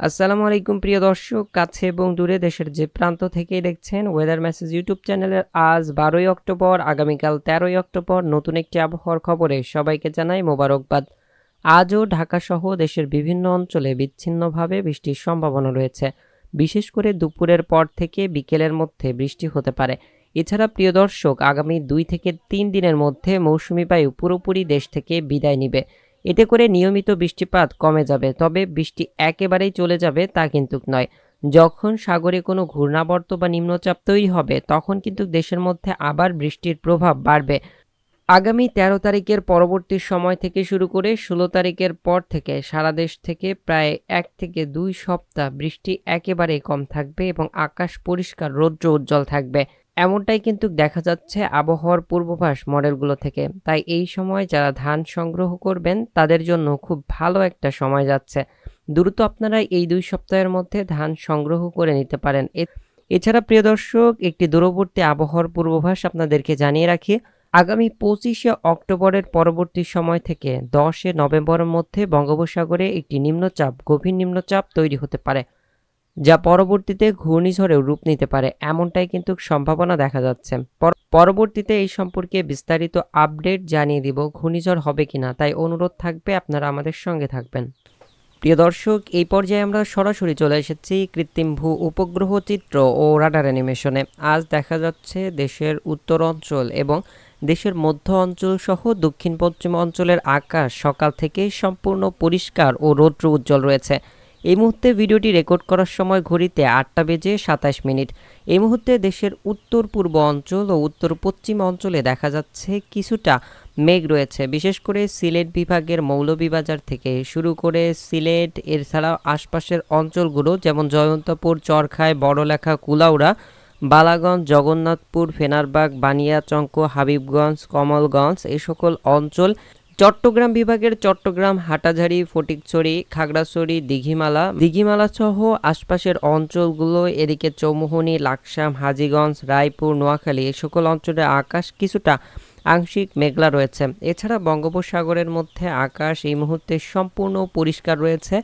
আসসালামু আলাইকুম প্রিয় দর্শক, কাছে এবং দূরে দেশের যে প্রান্ত থেকেই দেখছেন ওয়েদার মেসেজ ইউটিউব চ্যানেলের আজ 12ই অক্টোবর, আগামীকাল 13ই অক্টোবর নতুন একটি আবহাওয়ার খবরে সবাইকে জানাই মোবারকবাদ। আজও ঢাকা সহ দেশের বিভিন্ন অঞ্চলে বিচ্ছিন্নভাবে বৃষ্টির সম্ভাবনা রয়েছে। বিশেষ করে দুপুরের পর থেকে বিকেলের মধ্যে বৃষ্টি হতে পারে। এছাড়া প্রিয় দর্শক, আগামী 2 থেকে 3 দিনের মধ্যে মৌসুমি বায়ু পুরোপুরি দেশ থেকে বিদায় নিবে। এতে করে নিয়মিত বৃষ্টিপাত কমে যাবে, তবে বৃষ্টি একেবারেই চলে যাবে তা কিন্তু নয়। যখন সাগরে কোনো ঘূর্ণাবর্ত বা নিম্নচাপ তৈরি হবে তখন কিন্তু দেশের মধ্যে আবার বৃষ্টির প্রভাব বাড়বে। আগামী 13 তারিখের পরবর্তী সময় থেকে শুরু করে 16 তারিখের পর থেকে সারা দেশ থেকে প্রায় 1 থেকে 2 সপ্তাহ বৃষ্টি একেবারেই কম থাকবে এবং আকাশ পরিষ্কার রৌদ্র উজ্জ্বল থাকবে। এমনটাই কিন্তু দেখা যাচ্ছে আবহাওয়ার পূর্বাভাস মডেলগুলো থেকে। তাই এই সময় যারা ধান সংগ্রহ করবেন তাদের জন্য খুব ভালো একটা সময় যাচ্ছে। দ্রুত আপনারা এই 2 সপ্তাহের মধ্যে ধান সংগ্রহ করে নিতে পারেন। এছাড়া প্রিয় দর্শক, একটি দূরবর্তী আবহাওয়ার পূর্বাভাস আপনাদেরকে জানিয়ে রাখি। আগামী 25শে অক্টোবরের পরবর্তী সময় থেকে 10শে নভেম্বরের মধ্যে বঙ্গোপসাগরে একটি নিম্নচাপ, গভীর নিম্নচাপ তৈরি হতে পারে, যা পরবর্তীতে ঘূর্ণিঝড়েও রূপ নিতে পারে, এমনটাই কিন্তু সম্ভাবনা দেখা যাচ্ছে। পরবর্তীতে এই সম্পর্কে বিস্তারিত আপডেট জানিয়ে দিব ঘূর্ণিঝড় হবে কিনা, তাই অনুরোধ থাকবে আপনারা আমাদের সঙ্গে থাকবেন। প্রিয় দর্শক, এই পর্যায়ে আমরা সরাসরি চলে এসেছি কৃত্রিম ভূ উপগ্রহ চিত্র ও রাডার অ্যানিমেশনে। আজ দেখা যাচ্ছে দেশের উত্তর অঞ্চল এবং দেশের মধ্য অঞ্চল সহ দক্ষিণ পশ্চিম অঞ্চলের আকাশ সকাল থেকে সম্পূর্ণ পরিষ্কার ও রৌদ্র উজ্জ্বল রয়েছে। এই মুহূর্তে ভিডিওটি রেকর্ড করার সময় ঘড়িতে 8টা বেজে 27 মিনিট। এই মুহূর্তে দেশের উত্তর পূর্ব অঞ্চল ও উত্তর পশ্চিম অঞ্চলে দেখা যাচ্ছে কিছুটা মেঘ রয়েছে। বিশেষ করে সিলেট বিভাগের মৌলভীবাজার থেকে শুরু করে সিলেট, এছাড়াও আশপাশের অঞ্চলগুলো যেমন জয়ন্তপুর, চরখায়, বড়লেখা, কুলাউড়া, বালাগঞ্জ, জগন্নাথপুর, ফেনারবাগ, বানিয়াচংক, হাবিবগঞ্জ, কমলগঞ্জ এই সকল অঞ্চল, চট্টগ্রাম বিভাগের চট্টগ্রাম, হাটাজারি, ফটিকছড়ি, খাগড়াছড়ি, দীঘিমালা সহ আশপাশের অঞ্চলগুলো, এদিকে চৌমুহনী, লাকসাম, হাজীগঞ্জ, রায়পুর, নোয়াখালী এই সকল অঞ্চলের আকাশ কিছুটা আংশিক মেঘলা রয়েছে। এছাড়া বঙ্গোপসাগরের মধ্যে আকাশ এই মুহূর্তে সম্পূর্ণ পরিষ্কার রয়েছে।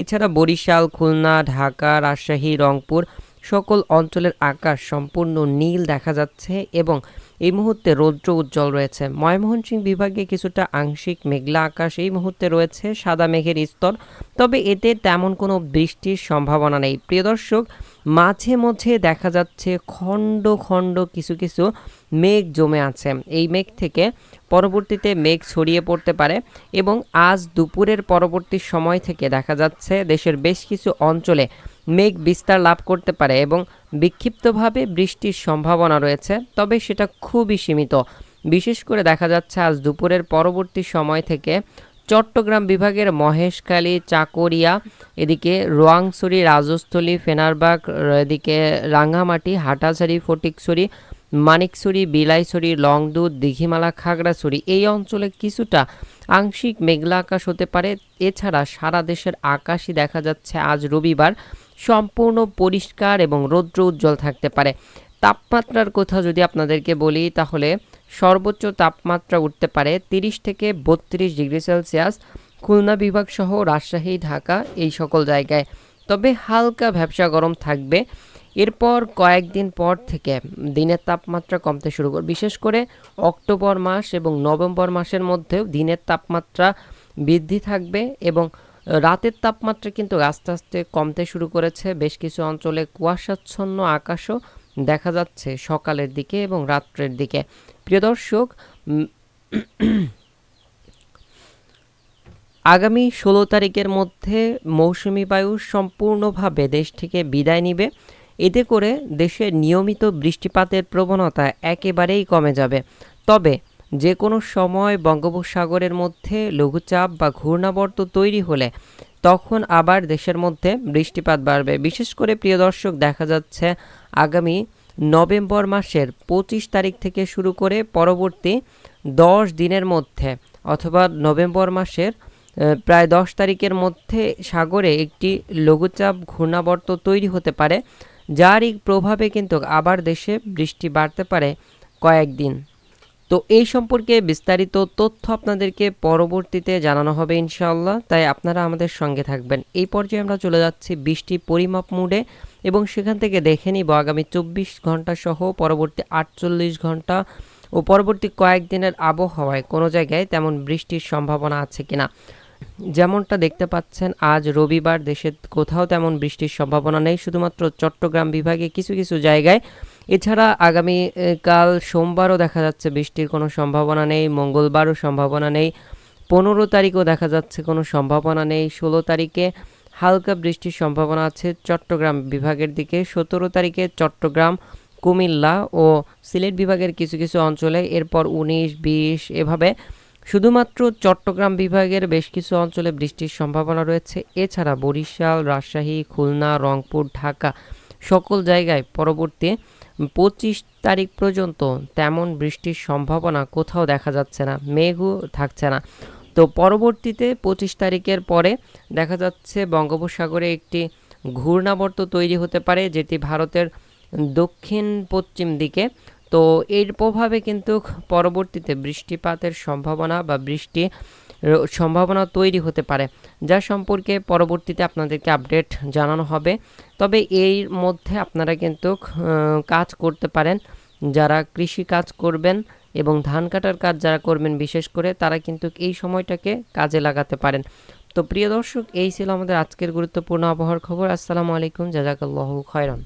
এছাড়া বরিশাল, খুলনা, ঢাকা, রাজশাহী, রংপুর সকল অঞ্চলের আকাশ সম্পূর্ণ নীল দেখা যাচ্ছে এবং এই মুহূর্তে রৌদ্র উজ্জ্বল রয়েছে। ময়মনসিংহ বিভাগে কিছুটা আংশিক মেঘলা আকাশ এই মুহূর্তে রয়েছে, সাদা মেঘের স্তর, তবে এতে তেমন কোনো বৃষ্টির সম্ভাবনা নেই। প্রিয় দর্শক, মাঝে মধ্যে দেখা যাচ্ছে খণ্ড খণ্ড কিছু কিছু মেঘ জমে আছে। এই মেঘ থেকে পরবর্তীতে মেঘ ছড়িয়ে পড়তে পারে এবং আজ দুপুরের পরবর্তী সময় থেকে দেখা যাচ্ছে দেশের বেশ কিছু অঞ্চলে মেঘ বিস্তার লাভ করতে পারে এবং বিক্ষিপ্তভাবে বৃষ্টির সম্ভাবনা রয়েছে, তবে সেটা খুবই সীমিত। বিশেষ করে দেখা যাচ্ছে আজ দুপুরের পরবর্তী সময় থেকে চট্টগ্রাম বিভাগের মহেশখালী, চাকরিয়া, এদিকে রোয়াংছড়ি, রাজস্থলী, ফেনারবাগ, এদিকে রাঙ্গামাটি, হাটাজারি, ফটিকছড়ি, মানিকছড়ি, বিলাইছড়ি, লংদুধ, দীঘিমালা, খাগড়াছড়ি এই অঞ্চলে কিছুটা আংশিক মেঘলা আকাশ হতে পারে। এছাড়া সারা দেশের আকাশই দেখা যাচ্ছে আজ রবিবার সম্পূর্ণ পরিষ্কার এবং রৌদ্র উজ্জ্বল থাকতে পারে। তাপমাত্রার কথা যদি আপনাদেরকে বলি তাহলে সর্বোচ্চ তাপমাত্রা উঠতে পারে 30 থেকে 32 ডিগ্রি সেলসিয়াস খুলনা বিভাগ সহ রাজশাহী, ঢাকা এই সকল জায়গায়, তবে হালকা ভ্যাপসা গরম থাকবে। এরপর কয়েকদিন পর থেকে দিনের তাপমাত্রা কমতে শুরু করবে। বিশেষ করে অক্টোবর মাস এবং নভেম্বর মাসের মধ্যেও দিনের তাপমাত্রা বৃদ্ধি থাকবে এবং রাতের তাপমাত্রা কিন্তু আস্তে আস্তে কমতে শুরু করেছে। বেশ কিছু অঞ্চলে কুয়াশাচ্ছন্ন আকাশও দেখা যাচ্ছে সকালের দিকে এবং রাত্রের দিকে। প্রিয় দর্শক, আগামী 16 তারিখের মধ্যে মৌসুমি বায়ু সম্পূর্ণভাবে দেশ থেকে বিদায় নিবে। এতে করে দেশের নিয়মিত বৃষ্টিপাতের প্রবণতা একেবারেই কমে যাবে। তবে যে কোনো সময় বঙ্গোপসাগরের মধ্যে লঘুচাপ বা ঘূর্ণাবর্ত তৈরি হলে তখন আবার দেশের মধ্যে বৃষ্টিপাত বাড়বে। বিশেষ করে প্রিয় দর্শক, দেখা যাচ্ছে আগামী নভেম্বর মাসের 25 তারিখ থেকে শুরু করে পরবর্তী 10 দিনের মধ্যে অথবা নভেম্বর মাসের প্রায় 10 তারিখের মধ্যে সাগরে একটি লঘুচাপ ঘূর্ণাবর্ত তৈরি হতে পারে, যারই প্রভাবে কিন্তু আবার দেশে বৃষ্টি বাড়তে পারে কয়েকদিন। তো এই সম্পর্কে বিস্তারিত তথ্য আপনাদেরকে পরবর্তীতে জানানো হবে ইনশাআল্লাহ, তাই আপনারা আমাদের সঙ্গে থাকবেন। এই পর্যায়ে আমরা চলে যাচ্ছি বৃষ্টি পরিমাপ মোডে এবং সেখান থেকে দেখে নিব আগামী 24 ঘন্টা সহ পরবর্তী 48 ঘন্টা ও পরবর্তী কয়েকদিনের আবহাওয়ায় কোনো জায়গায় তেমন বৃষ্টির সম্ভাবনা আছে কিনা। যেমনটা দেখতে পাচ্ছেন, আজ রবিবার, দেশে কোথাও তেমন বৃষ্টির সম্ভাবনা নেই, শুধুমাত্র চট্টগ্রাম বিভাগে কিছু কিছু জায়গায়। এছাড়া আগামী কাল সোমবারও দেখা যাচ্ছে বৃষ্টির কোনো সম্ভাবনা নেই, মঙ্গলবারও সম্ভাবনা নেই, 15 তারিখও দেখা যাচ্ছে কোনো সম্ভাবনা নেই, 16 তারিখে হালকা বৃষ্টির সম্ভাবনা আছে চট্টগ্রাম বিভাগের দিকে, 17 তারিখে চট্টগ্রাম, কুমিল্লা ও সিলেট বিভাগের কিছু কিছু অঞ্চলে, এরপর 19, 20 এভাবে শুধুমাত্র চট্টগ্রাম বিভাগের বেশ কিছু অঞ্চলে বৃষ্টির সম্ভাবনা রয়েছে। এছাড়া বরিশাল, রাজশাহী, খুলনা, রংপুর, ঢাকা সকল জায়গায় পরবর্তী 25 তারিখ পর্যন্ত তেমন বৃষ্টির সম্ভাবনা কোথাও দেখা যাচ্ছে না, মেঘও থাকছে না। তো পরবর্তীতে 25 তারিখের পরে দেখা যাচ্ছে বঙ্গোপসাগরে একটি ঘূর্ণাবর্ত তৈরি হতে পারে, যেটি ভারতের দক্ষিণ পশ্চিম দিকে। তো এর প্রভাবে কিন্তু পরবর্তীতে বৃষ্টিপাতের সম্ভাবনা বা সম্ভাবনা তৈরি হতে পারে, যা সম্পর্কে পরবর্তীতে আপনাদেরকে আপডেট জানানো হবে। তবে এর মধ্যে আপনারা কিন্তু কাজ করতে পারেন, যারা কৃষি কাজ করবেন এবং ধান কাটার কাজ যারা করবেন বিশেষ করে, তারা কিন্তু এই সময়টাকে কাজে লাগাতে পারেন। তো প্রিয় দর্শক, এই ছিল আমাদের আজকের গুরুত্বপূর্ণ আবহাওয়ার খবর। আসসালামু আলাইকুম, জাযাকাল্লাহু খায়রান।